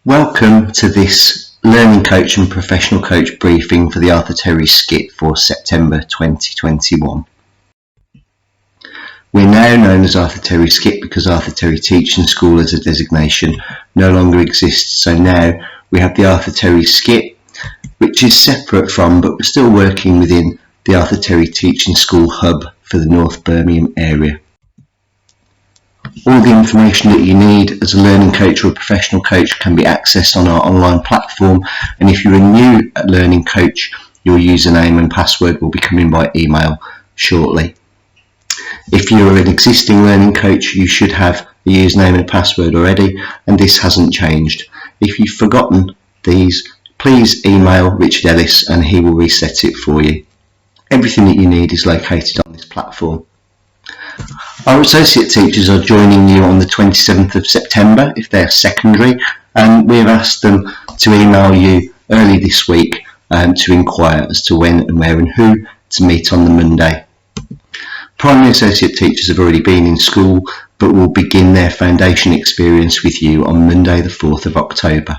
Welcome to this Learning Coach and Professional Coach briefing for the Arthur Terry Skip for September 2021. We're now known as Arthur Terry Skip because Arthur Terry Teaching School as a designation no longer exists, so now we have the Arthur Terry Skip, which is separate from, but we're still working within, the Arthur Terry Teaching School hub for the North Birmingham area. All the information that you need as a learning coach or a professional coach can be accessed on our online platform, and if you're a new learning coach, your username and password will be coming by email shortly. If you're an existing learning coach, you should have a username and password already, and this hasn't changed. If you've forgotten these, please email Richard Ellis and he will reset it for you. Everything that you need is located on this platform. Our associate teachers are joining you on the 27th of September if they're secondary, and we've asked them to email you early this week to inquire as to when and where and who to meet on the Monday. Primary associate teachers have already been in school but will begin their foundation experience with you on Monday the 4th of October.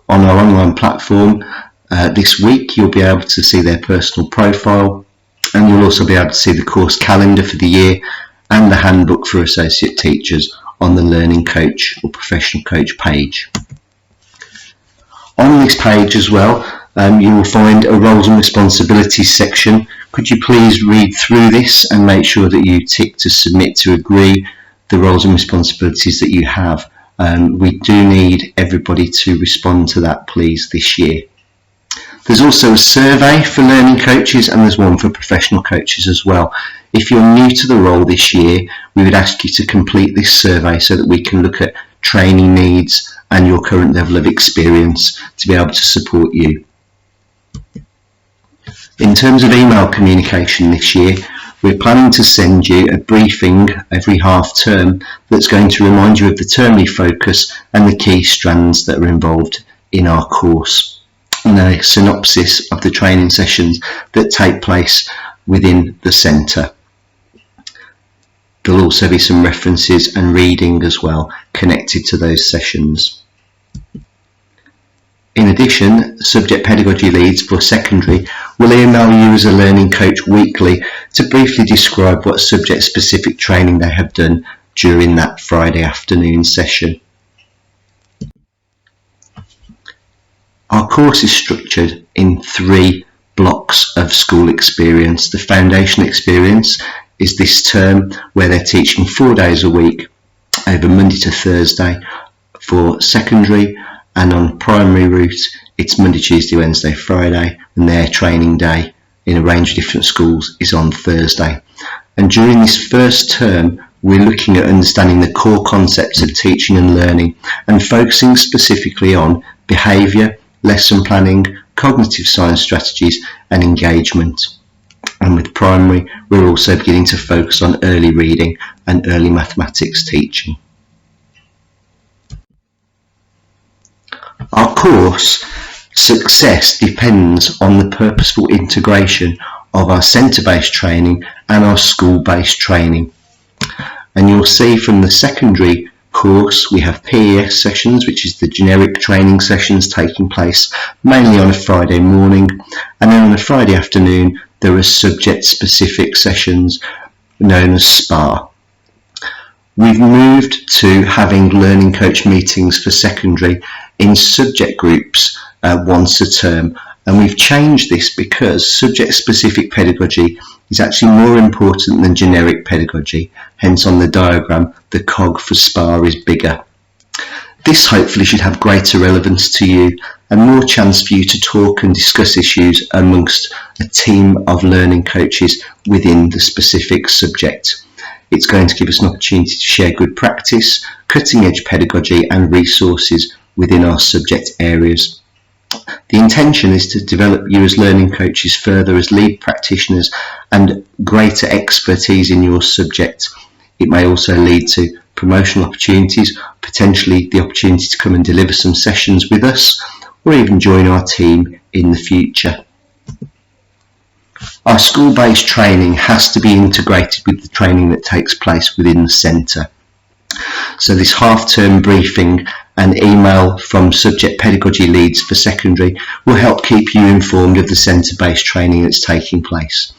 On our online platform this week you'll be able to see their personal profile, and you'll also be able to see the course calendar for the year and the handbook for associate teachers on the Learning Coach or Professional Coach page. On this page as well, you will find a roles and responsibilities section. Could you please read through this and make sure that you tick to submit to agree the roles and responsibilities that you have. We do need everybody to respond to that, please, this year. There's also a survey for learning coaches and there's one for professional coaches as well. If you're new to the role this year, we would ask you to complete this survey so that we can look at training needs and your current level of experience to be able to support you. In terms of email communication this year, we're planning to send you a briefing every half term that's going to remind you of the termly focus and the key strands that are involved in our course, and a synopsis of the training sessions that take place within the centre. There'll also be some references and reading as well connected to those sessions. In addition, subject pedagogy leads for secondary will email you as a learning coach weekly to briefly describe what subject specific training they have done during that Friday afternoon session. Our course is structured in 3 blocks of school experience. The foundation experience is this term where they're teaching 4 days a week over Monday to Thursday for secondary, and on primary route it's Monday, Tuesday, Wednesday, Friday, and their training day in a range of different schools is on Thursday. And during this first term we're looking at understanding the core concepts of teaching and learning and focusing specifically on behaviour, lesson planning, cognitive science strategies and engagement. And with primary, we're also beginning to focus on early reading and early mathematics teaching. Our course success depends on the purposeful integration of our centre-based training and our school-based training. And you'll see from the secondary course we have PES sessions, which is the generic training sessions taking place mainly on a Friday morning, and then on a Friday afternoon there are subject specific sessions known as SPA. We've moved to having learning coach meetings for secondary in subject groups once a term, and we've changed this because subject specific pedagogy is actually more important than generic pedagogy. Hence on the diagram the cog for SPA is bigger. This hopefully should have greater relevance to you and more chance for you to talk and discuss issues amongst a team of learning coaches within the specific subject. It's going to give us an opportunity to share good practice, cutting edge pedagogy and resources within our subject areas. The intention is to develop you as learning coaches further as lead practitioners and greater expertise in your subject. It may also lead to promotional opportunities, potentially the opportunity to come and deliver some sessions with us, or even join our team in the future. Our school-based training has to be integrated with the training that takes place within the centre. So this half-term briefing and email from subject pedagogy leads for secondary will help keep you informed of the centre-based training that's taking place.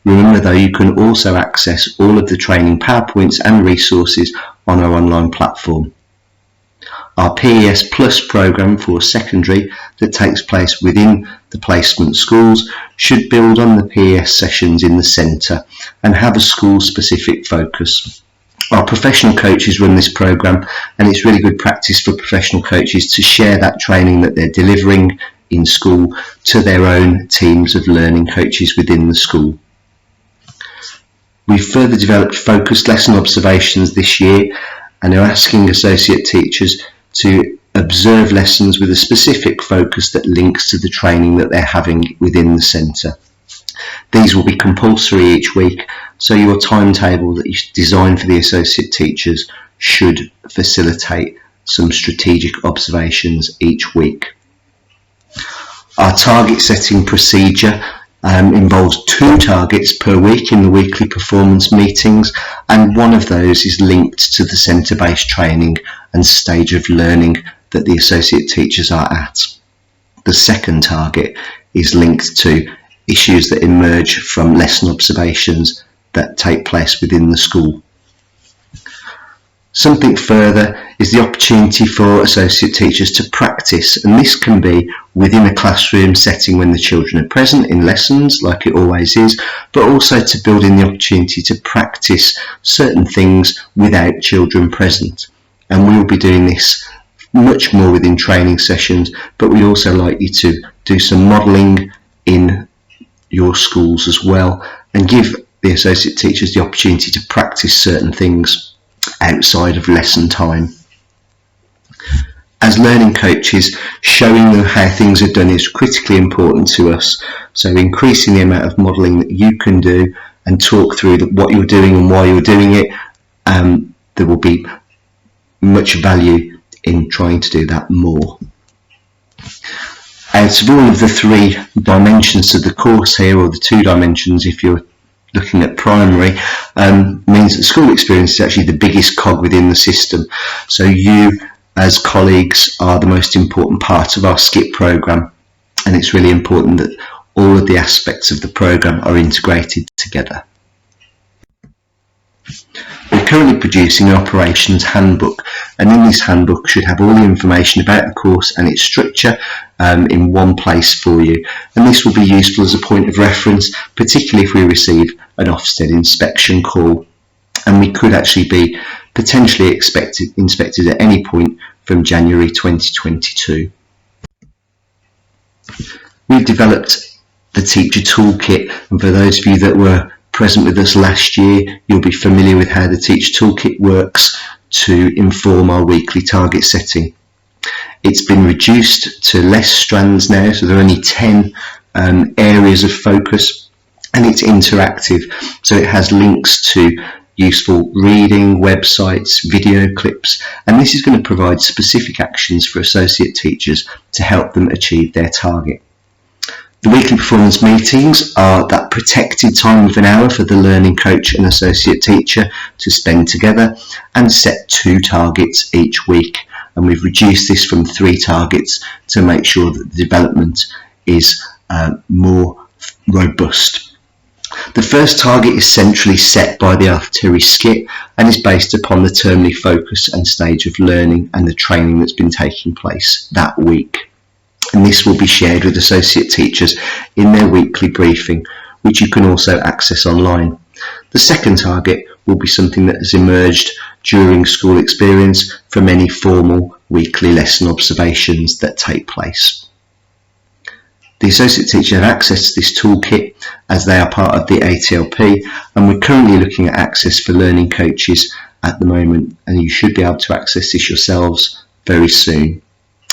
Remember though, you can also access all of the training PowerPoints and resources on our online platform. Our PES Plus programme for secondary that takes place within the placement schools should build on the PES sessions in the centre and have a school-specific focus. Our professional coaches run this programme, and it's really good practice for professional coaches to share that training that they're delivering in school to their own teams of learning coaches within the school. We've further developed focused lesson observations this year and are asking associate teachers to observe lessons with a specific focus that links to the training that they're having within the centre. These will be compulsory each week, so your timetable that you design for the associate teachers should facilitate some strategic observations each week. Our target setting procedure involves 2 targets per week in the weekly performance meetings, and one of those is linked to the centre-based training and stage of learning that the associate teachers are at. The second target is linked to issues that emerge from lesson observations that take place within the school. Something further is the opportunity for associate teachers to practice, and this can be within a classroom setting when the children are present in lessons, like it always is, but also to build in the opportunity to practice certain things without children present. And we will be doing this much more within training sessions, but we'd also like you to do some modelling in your schools as well, and give the associate teachers the opportunity to practice certain things outside of lesson time. As learning coaches, showing them how things are done is critically important to us, so increasing the amount of modelling that you can do and talk through what you're doing and why you're doing it, there will be much value in trying to do that more. Out of all of the 3 dimensions of the course here, or the 2 dimensions if you're looking at primary, means that school experience is actually the biggest cog within the system. So you as colleagues are the most important part of our SKIP programme, and it's really important that all of the aspects of the programme are integrated together. We're currently producing an operations handbook, and in this handbook should have all the information about the course and its structure in one place for you, and this will be useful as a point of reference, particularly if we receive an Ofsted inspection call, and we could actually be potentially inspected at any point from January 2022. We've developed the teacher toolkit, and for those of you that were present with us last year, you'll be familiar with how the teacher toolkit works to inform our weekly target setting. It's been reduced to less strands now, so there are only 10 areas of focus, and it's interactive, so it has links to useful reading, websites, video clips, and this is going to provide specific actions for associate teachers to help them achieve their target. The weekly performance meetings are that protected time of an hour for the learning coach and associate teacher to spend together and set 2 targets each week. And we've reduced this from 3 targets to make sure that the development is more robust. The first target is centrally set by the Arthur Terry SKIP and is based upon the termly focus and stage of learning and the training that's been taking place that week. And this will be shared with associate teachers in their weekly briefing, which you can also access online. The second target will be something that has emerged during school experience from any formal weekly lesson observations that take place. The associate teacher have access to this toolkit as they are part of the ATLP, and we're currently looking at access for learning coaches at the moment, and you should be able to access this yourselves very soon.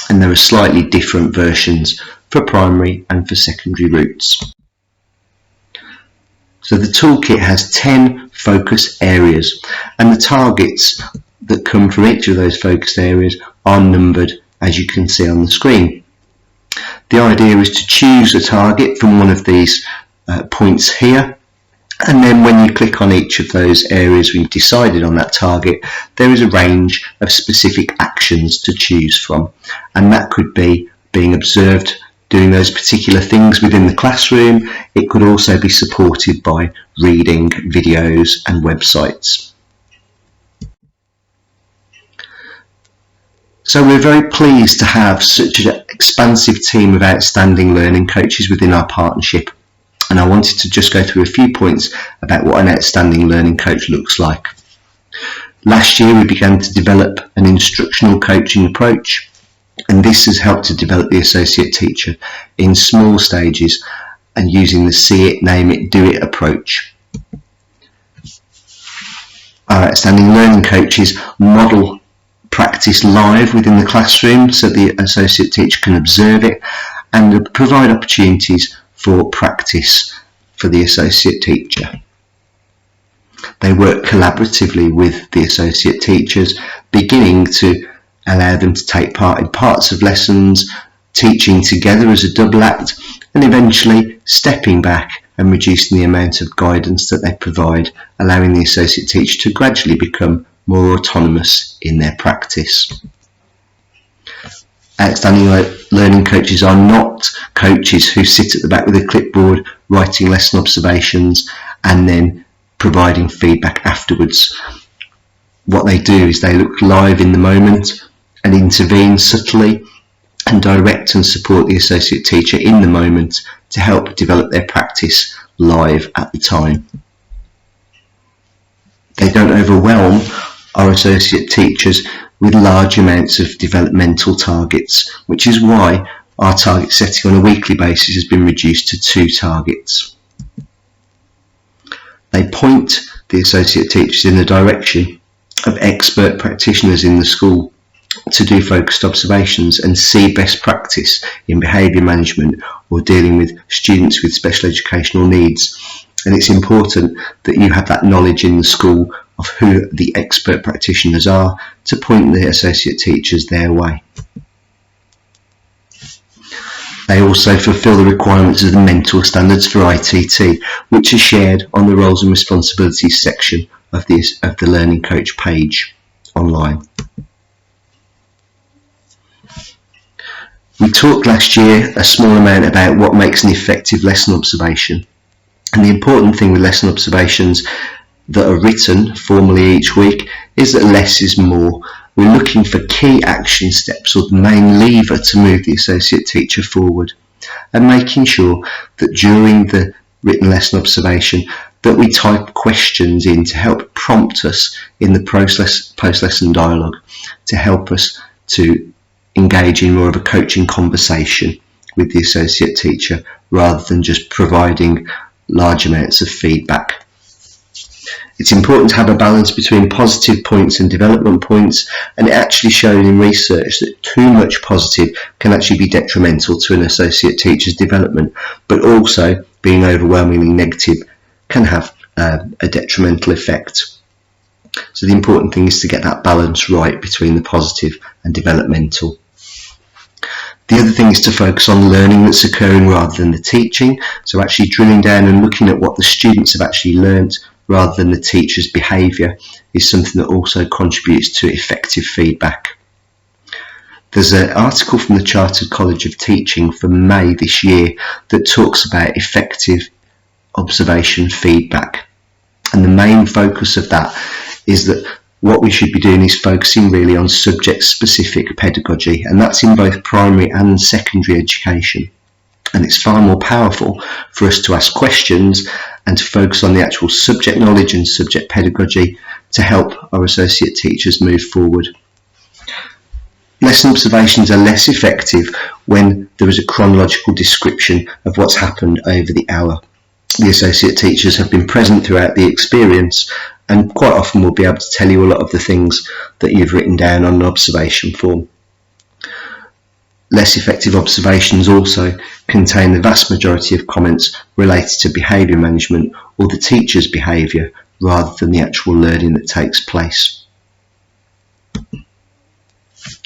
And there are slightly different versions for primary and for secondary routes. So the toolkit has 10 focus areas, and the targets that come from each of those focus areas are numbered, as you can see on the screen. The idea is to choose a target from one of these points here, And then when you click on each of those areas when you've decided on that target, there is a range of specific actions to choose from. And that could be being observed doing those particular things within the classroom. It could also be supported by reading, videos and websites. So we're very pleased to have such an expansive team of outstanding learning coaches within our partnership. And I wanted to just go through a few points about what an outstanding learning coach looks like. Last year we began to develop an instructional coaching approach, and this has helped to develop the associate teacher in small stages and using the see it, name it, do it approach. Our outstanding learning coaches model practice live within the classroom so the associate teacher can observe it and provide opportunities for practice for the associate teacher. They work collaboratively with the associate teachers, beginning to allow them to take part in parts of lessons, teaching together as a double act, and eventually stepping back and reducing the amount of guidance that they provide, allowing the associate teacher to gradually become more autonomous in their practice. Outstanding learning coaches are not coaches who sit at the back with a clipboard writing lesson observations and then providing feedback afterwards. What they do is they look live in the moment and intervene subtly and direct and support the associate teacher in the moment to help develop their practice live at the time. They don't overwhelm our associate teachers with large amounts of developmental targets, which is why our target setting on a weekly basis has been reduced to 2 targets. They point the associate teachers in the direction of expert practitioners in the school to do focused observations and see best practice in behaviour management or dealing with students with special educational needs. And it's important that you have that knowledge in the school of who the expert practitioners are to point the associate teachers their way. They also fulfil the requirements of the mentor standards for ITT, which is shared on the roles and responsibilities section of the Learning Coach page online. We talked last year a small amount about what makes an effective lesson observation. And the important thing with lesson observations that are written formally each week is that less is more. We're looking for key action steps or the main lever to move the associate teacher forward, and making sure that during the written lesson observation that we type questions in to help prompt us in the post-lesson dialogue, to help us to engage in more of a coaching conversation with the associate teacher rather than just providing large amounts of feedback. It's important to have a balance between positive points and development points, and it actually shown in research that too much positive can actually be detrimental to an associate teacher's development, but also being overwhelmingly negative can have a detrimental effect. So the important thing is to get that balance right between the positive and developmental. The other thing is to focus on learning that's occurring rather than the teaching, so actually drilling down and looking at what the students have actually learnt rather than the teacher's behaviour is something that also contributes to effective feedback. There's an article from the Chartered College of Teaching from May this year that talks about effective observation feedback, and the main focus of that is that what we should be doing is focusing really on subject-specific pedagogy, and that's in both primary and secondary education. And it's far more powerful for us to ask questions and to focus on the actual subject knowledge and subject pedagogy to help our associate teachers move forward. Lesson observations are less effective when there is a chronological description of what's happened over the hour. The associate teachers have been present throughout the experience and quite often will be able to tell you a lot of the things that you've written down on an observation form. Less effective observations also contain the vast majority of comments related to behaviour management or the teacher's behaviour rather than the actual learning that takes place.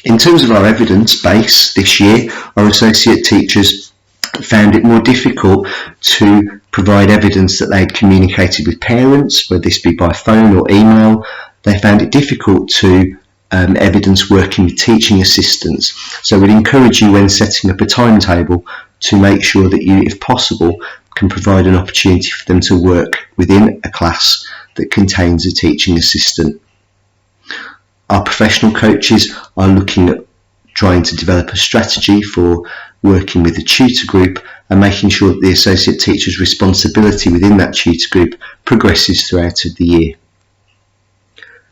In terms of our evidence base this year, our associate teachers found it more difficult to provide evidence that they'd communicated with parents, whether this be by phone or email. They found it difficult to evidence working with teaching assistants. So we'd encourage you when setting up a timetable to make sure that you, if possible, can provide an opportunity for them to work within a class that contains a teaching assistant. Our professional coaches are looking at trying to develop a strategy for working with the tutor group and making sure that the associate teacher's responsibility within that tutor group progresses throughout the year.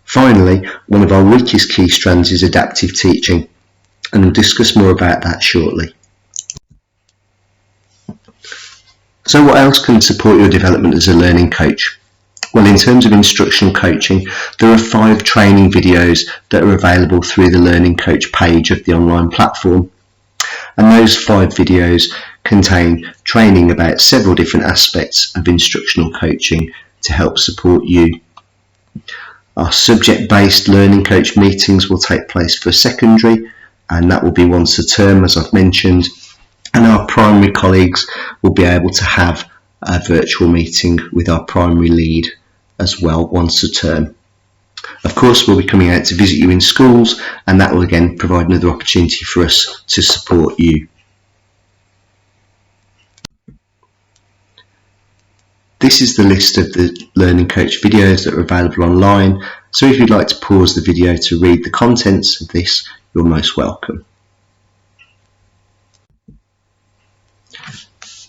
Finally, one of our weakest key strands is adaptive teaching, and we'll discuss more about that shortly. So what else can support your development as a learning coach? Well, in terms of instructional coaching, there are 5 training videos that are available through the Learning Coach page of the online platform. And those 5 videos contain training about several different aspects of instructional coaching to help support you. Our subject-based learning coach meetings will take place for secondary, and that will be once a term, as I've mentioned. And our primary colleagues will be able to have a virtual meeting with our primary lead as well once a term. Of course, we'll be coming out to visit you in schools, and that will again provide another opportunity for us to support you. This is the list of the Learning Coach videos that are available online, so if you'd like to pause the video to read the contents of this, you're most welcome.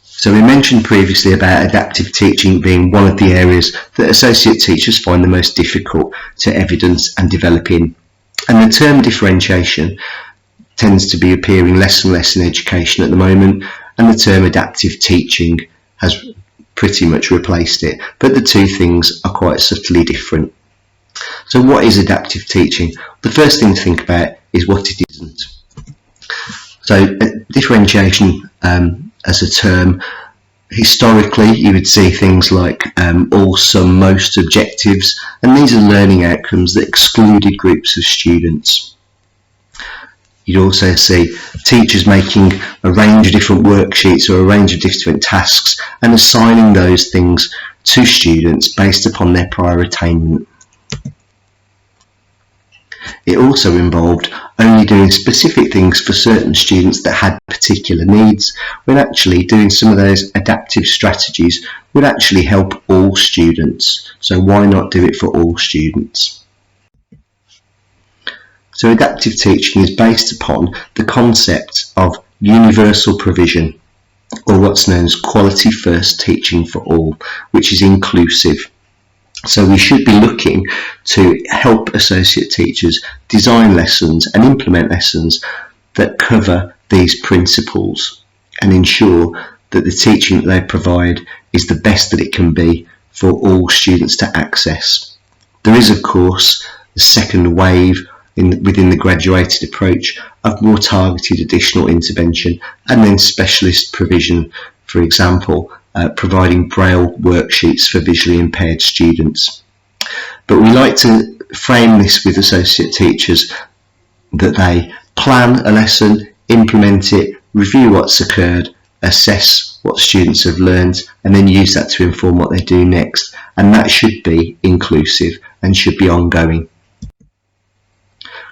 So we mentioned previously about adaptive teaching being one of the areas that associate teachers find the most difficult to evidence and develop in. And the term differentiation tends to be appearing less and less in education at the moment, and the term adaptive teaching has pretty much replaced it, but the two things are quite subtly different. So what is adaptive teaching? The first thing to think about is what it isn't. So differentiation as a term, historically you would see things like all, some, most objectives, and these are learning outcomes that excluded groups of students. You'd also see teachers making a range of different worksheets or a range of different tasks and assigning those things to students based upon their prior attainment. It also involved only doing specific things for certain students that had particular needs, when actually doing some of those adaptive strategies would actually help all students. So why not do it for all students? So adaptive teaching is based upon the concept of universal provision, or what's known as quality first teaching for all, which is inclusive. So we should be looking to help associate teachers design lessons and implement lessons that cover these principles and ensure that the teaching that they provide is the best that it can be for all students to access. There is, of course, the second wave within the graduated approach of more targeted additional intervention, and then specialist provision, for example, providing Braille worksheets for visually impaired students. But we like to frame this with associate teachers that they plan a lesson, implement it, review what's occurred, assess what students have learned, and then use that to inform what they do next. And that should be inclusive and should be ongoing.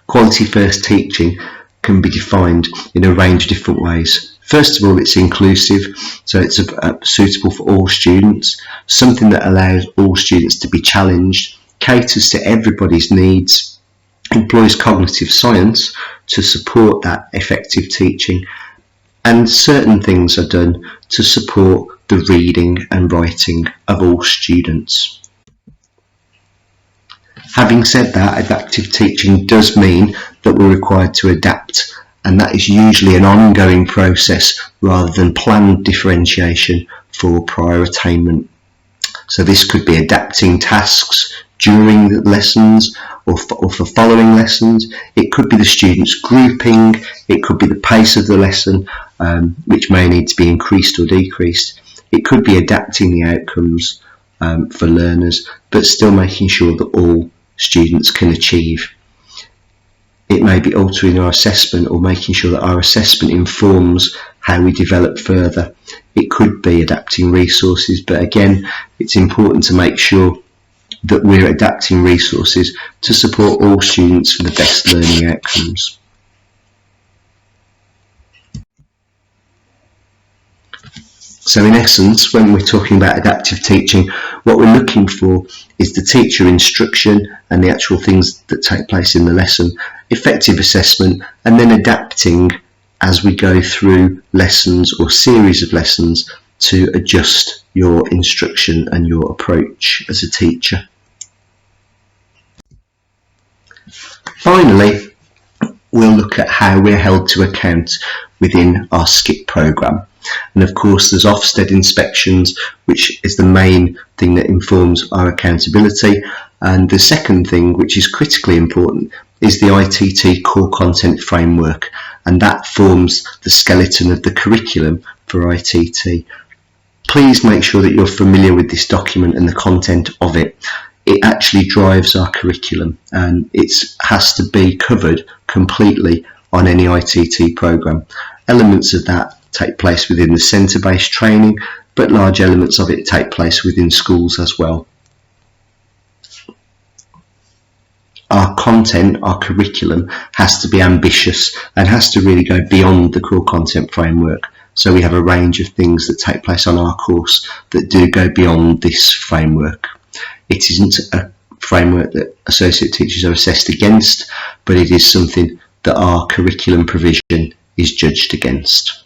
Quality first teaching can be defined in a range of different ways. First of all, it's inclusive, so it's suitable for all students, something that allows all students to be challenged, caters to everybody's needs, employs cognitive science to support that effective teaching, and certain things are done to support the reading and writing of all students. Having said that, adaptive teaching does mean that we're required to adapt, and that is usually an ongoing process rather than planned differentiation for prior attainment. So this could be adapting tasks during the lessons or for following lessons. It could be the students grouping, it could be the pace of the lesson, which may need to be increased or decreased. It could be adapting the outcomes for learners, but still making sure that all students can achieve. It may be altering our assessment or making sure that our assessment informs how we develop further. It could be adapting resources, but again, it's important to make sure that we're adapting resources to support all students for the best learning outcomes. So in essence, when we're talking about adaptive teaching, what we're looking for is the teacher instruction and the actual things that take place in the lesson, effective assessment, and then adapting as we go through lessons or series of lessons to adjust your instruction and your approach as a teacher. Finally, we'll look at how we're held to account within our SCIP programme. And of course, there's Ofsted inspections, which is the main thing that informs our accountability. And the second thing, which is critically important, is the ITT core content framework. And that forms the skeleton of the curriculum for ITT. Please make sure that you're familiar with this document and the content of it. It actually drives our curriculum, and it has to be covered completely on any ITT programme. Elements of that take place within the centre-based training, but large elements of it take place within schools as well. Our content, our curriculum, has to be ambitious and has to really go beyond the core content framework. So we have a range of things that take place on our course that do go beyond this framework. It isn't a framework that associate teachers are assessed against, but it is something that our curriculum provision is judged against.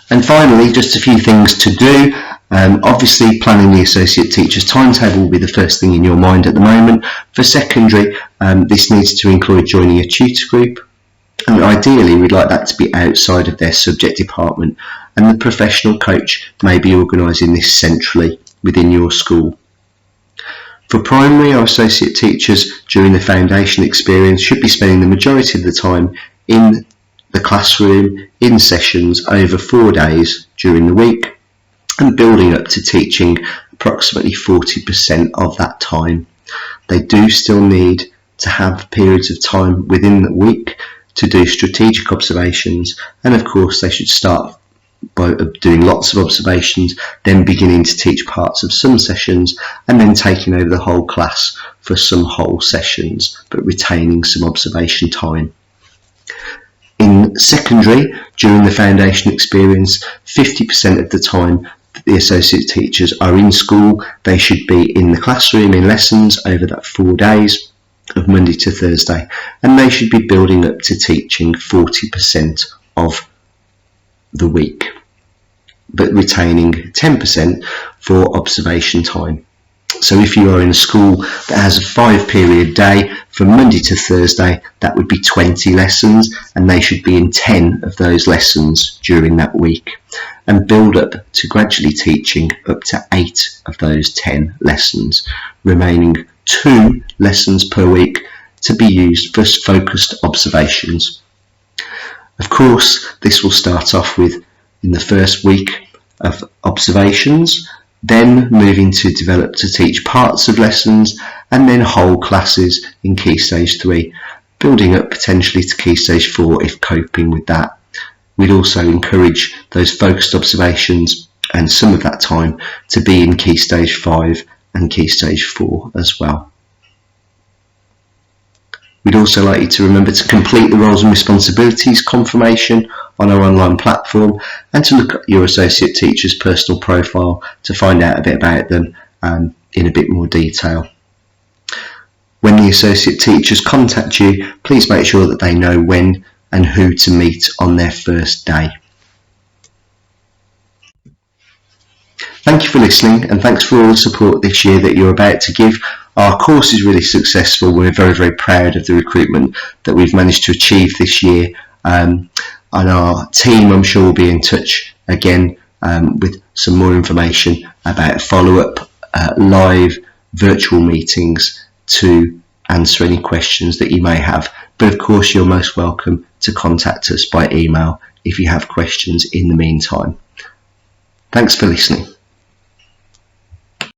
And finally, just a few things to do. Obviously, planning the associate teacher's timetable will be the first thing in your mind at the moment. For secondary, this needs to include joining a tutor group. And ideally, we'd like that to be outside of their subject department, and the professional coach may be organising this centrally within your school. For primary, our associate teachers during the foundation experience should be spending the majority of the time in the classroom, in sessions over 4 days during the week, and building up to teaching approximately 40% of that time. They do still need to have periods of time within the week to do strategic observations, and of course they should start by doing lots of observations, then beginning to teach parts of some sessions, and then taking over the whole class for some whole sessions, but retaining some observation time. In secondary, during the foundation experience, 50% of the time the associate teachers are in school. They should be in the classroom in lessons over that 4 days of Monday to Thursday, and they should be building up to teaching 40% of the week, but retaining 10% for observation time. So if you are in a school that has a 5-period day from Monday to Thursday, that would be 20 lessons, and they should be in 10 of those lessons during that week, and build up to gradually teaching up to 8 of those 10 lessons, remaining 2 lessons per week to be used for focused observations. Of course, this will start off with in the first week of observations, then moving to develop to teach parts of lessons, and then whole classes in Key Stage 3, building up potentially to Key Stage 4 if coping with that. We'd also encourage those focused observations and some of that time to be in Key Stage 5 and Key Stage 4 as well. We'd also like you to remember to complete the roles and responsibilities confirmation on our online platform, and to look at your associate teacher's personal profile to find out a bit about them in a bit more detail. When the associate teachers contact you, please make sure that they know when and who to meet on their first day. Thank you for listening, and thanks for all the support this year that you're about to give. Our course is really successful. We're very, very proud of the recruitment that we've managed to achieve this year. And our team, I'm sure, will be in touch again with some more information about follow-up live virtual meetings to answer any questions that you may have. But of course, you're most welcome to contact us by email if you have questions in the meantime. Thanks for listening.